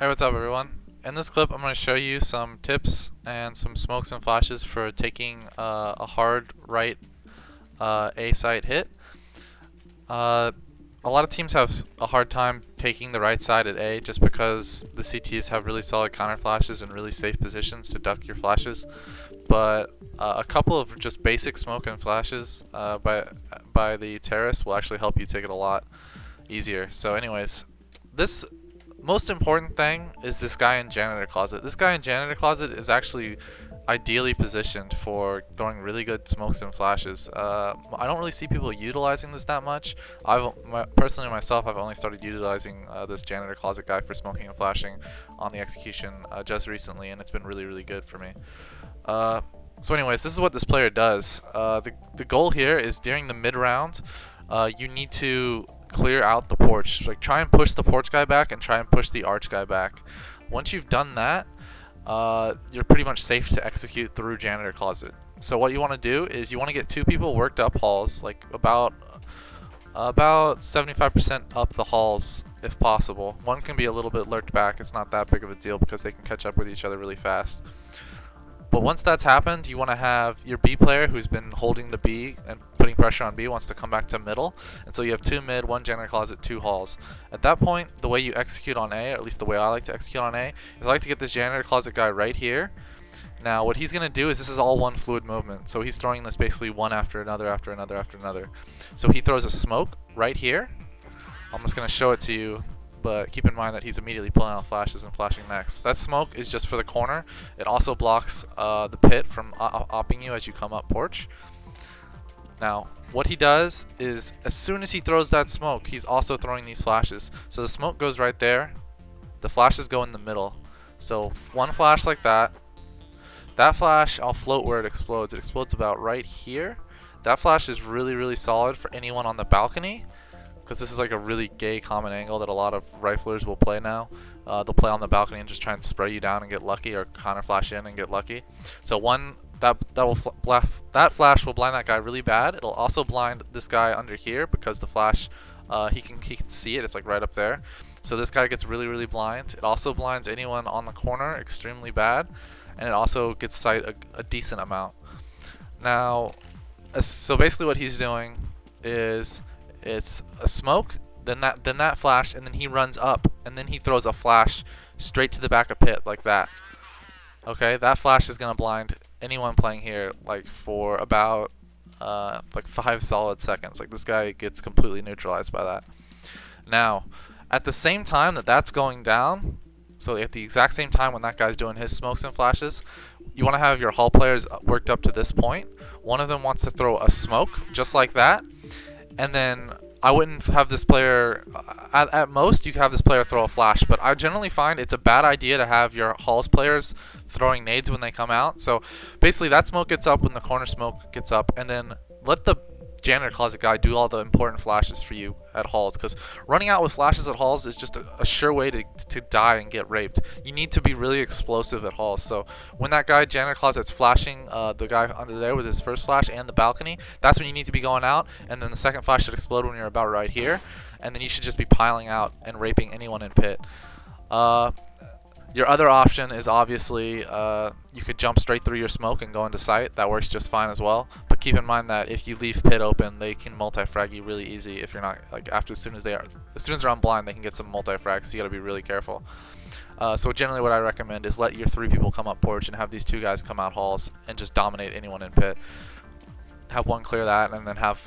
Hey, what's up everyone? In this clip I'm going to show you some tips and some smokes and flashes for taking a hard right A side hit. Uh, a lot of teams have a hard time taking the right side at A just because the CTs have really solid counter flashes and really safe positions to duck your flashes. But a couple of just basic smoke and flashes by the terrorist will actually help you take it a lot easier. So anyways, this most important thing is this guy in janitor closet. This guy in janitor closet is actually ideally positioned for throwing really good smokes and flashes. I don't really see people utilizing this that much. Personally myself, I've only started utilizing this janitor closet guy for smoking and flashing on the execution just recently, and it's been really good for me. So anyways, this is what this player does. The goal here is during the mid round, you need to clear out the porch. Like, try and push the porch guy back and try and push the arch guy back. Once you've done that, you're pretty much safe to execute through janitor closet. So what you want to do is you want to get two people worked up halls, like about 75% up the halls if possible. One can be a little bit lurked back. It's not that big of a deal because they can catch up with each other really fast. But once that's happened, you want to have your B player who's been holding the B and putting pressure on B wants to come back to middle. And so you have two mid, one janitor closet, two halls. At that point, the way you execute on A, or at least the way I like to execute on A, is I like to get this janitor closet guy right here. Now what he's going to do is this is all one fluid movement. So he's throwing this basically one after another, after another, after another. So he throws a smoke right here. I'm just going to show it to you, but keep in mind that he's immediately pulling out flashes and flashing next. That smoke is just for the corner. It also blocks the pit from opping you as you come up porch. Now, what he does is, as soon as he throws that smoke, he's also throwing these flashes. So the smoke goes right there. The flashes go in the middle. So one flash like that. That flash, I'll float where it explodes. It explodes about right here. That flash is really solid for anyone on the balcony, because this is like a really gay common angle that a lot of riflers will play now. They'll play on the balcony and just try and spray you down and get lucky, or counter flash in and get lucky. So that flash will blind that guy really bad. It'll also blind this guy under here because the flash, he can see it. It's like right up there. So this guy gets really blind. It also blinds anyone on the corner extremely bad, and it also gets sight a decent amount. Now, so basically what he's doing is, it's a smoke, then that flash, and then he runs up, and then he throws a flash straight to the back of pit like that. Okay, that flash is gonna blind anyone playing here like for about like 5 solid seconds. Like, this guy gets completely neutralized by that. Now, at the same time that that's going down, so at the exact same time when that guy's doing his smokes and flashes, you want to have your hall players worked up to this point. One of them wants to throw a smoke just like that, and then I wouldn't have this player, at most you could have this player throw a flash, but I generally find it's a bad idea to have your halls players throwing nades when they come out. So basically that smoke gets up when the corner smoke gets up, and then let the janitor closet guy do all the important flashes for you at halls, because running out with flashes at halls is just a sure way to die and get raped. You need to be really explosive at halls. So when that guy janitor closet's flashing the guy under there with his first flash and the balcony, that's when you need to be going out, and then the second flash should explode when you're about right here, and then you should just be piling out and raping anyone in pit. Your other option is obviously you could jump straight through your smoke and go into sight. That works just fine as well. But keep in mind that if you leave pit open, they can multi-frag you really easy. If you're not, like, as soon as they're on blind, they can get some multi-frags. So you gotta be really careful. So generally, what I recommend is let your 3 people come up porch and have these 2 guys come out halls and just dominate anyone in pit. Have one clear that, and then have.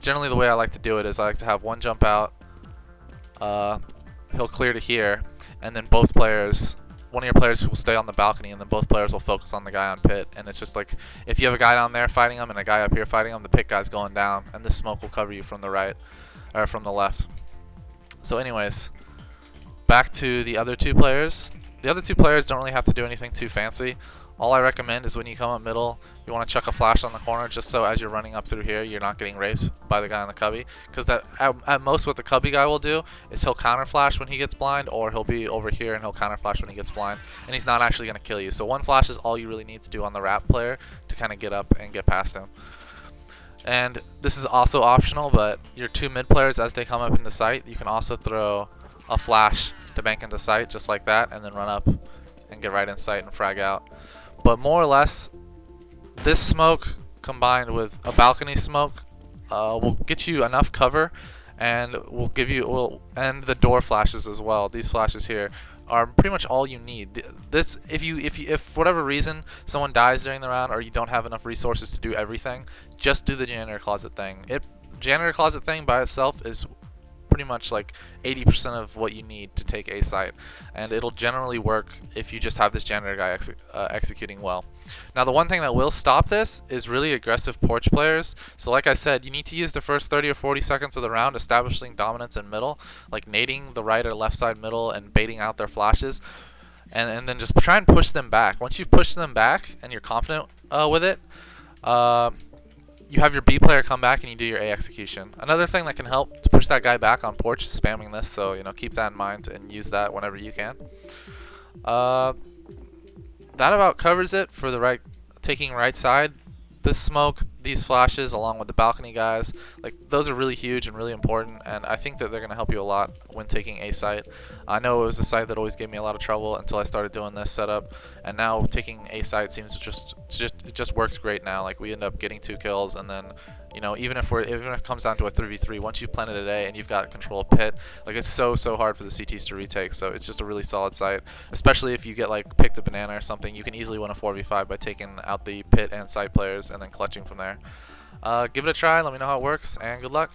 Generally, the way I like to do it is I like to have one jump out. He'll clear to here, and then both players, one of your players will stay on the balcony, and then both players will focus on the guy on pit. And it's just like, if you have a guy down there fighting him and a guy up here fighting him, the pit guy's going down, and this smoke will cover you from the right, or from the left. So anyways, back to the other 2 players. The other 2 players don't really have to do anything too fancy. All I recommend is when you come up middle, you want to chuck a flash on the corner, just so as you're running up through here, you're not getting raped by the guy on the cubby. Because at most what the cubby guy will do is he'll counter flash when he gets blind, or he'll be over here and he'll counter flash when he gets blind, and he's not actually going to kill you. So one flash is all you really need to do on the wrap player to kind of get up and get past him. And this is also optional, but your 2 mid players, as they come up into sight, you can also throw a flash to bank into sight just like that, and then run up and get right in sight and frag out. But more or less, this smoke combined with a balcony smoke will get you enough cover, and and the door flashes as well. These flashes here are pretty much all you need. This, if for whatever reason someone dies during the round, or you don't have enough resources to do everything, just do the janitor closet thing. Janitor closet thing by itself is pretty much like 80% of what you need to take a site, and it'll generally work if you just have this janitor guy executing well. Now the one thing that will stop this is really aggressive porch players. So like I said, you need to use the first 30 or 40 seconds of the round establishing dominance in middle, like nading the right or left side middle and baiting out their flashes, and then just try and push them back. Once you've pushed them back and you're confident with it, you have your B player come back and you do your A execution. Another thing that can help to push that guy back on porch is spamming this, so you know, keep that in mind and use that whenever you can. That about covers it for the taking right side. This smoke, these flashes, along with the balcony guys, like those are really huge and really important, and I think that they're going to help you a lot when taking a site. I know it was a site that always gave me a lot of trouble until I started doing this setup, and now taking a site seems it just works great now. Like we end up getting 2 kills, and then you know, even if it comes down to a 3v3, once you've planted an A and you've got control of pit, like it's so hard for the CTs to retake. So it's just a really solid site, especially if you get like picked a banana or something. You can easily win a 4v5 by taking out the pit and site players and then clutching from there. Give it a try, let me know how it works, and good luck.